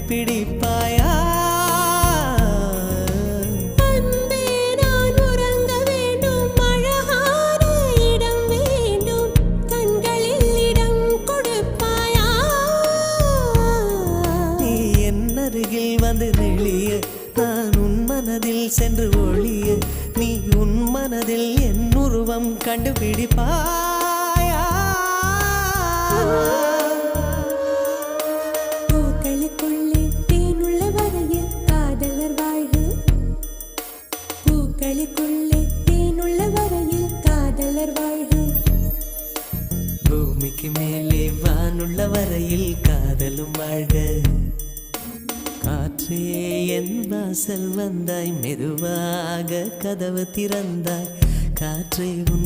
கண்டுபிடிப்பாயா? வந்து நெளிய நான் உன் மனதில் சென்று ஒளிய நீ உன் மனதில் என் உருவம் கண்டுபிடிப்பாயா? பூக்களுக்குள்ளே தேனுள்ள வரையில் காதலர் வாழ்க. பூக்களுக்குள்ளே தேனுள்ள வரையில் காதலர் வாழ்க. பூமிக்கு மேலே வானுள்ள வரையில் காதலும் வாழ்க. காற்றே என் வாசல் வந்தாய், மெதுவாக கதவு திறந்தாய். காற்றே உன்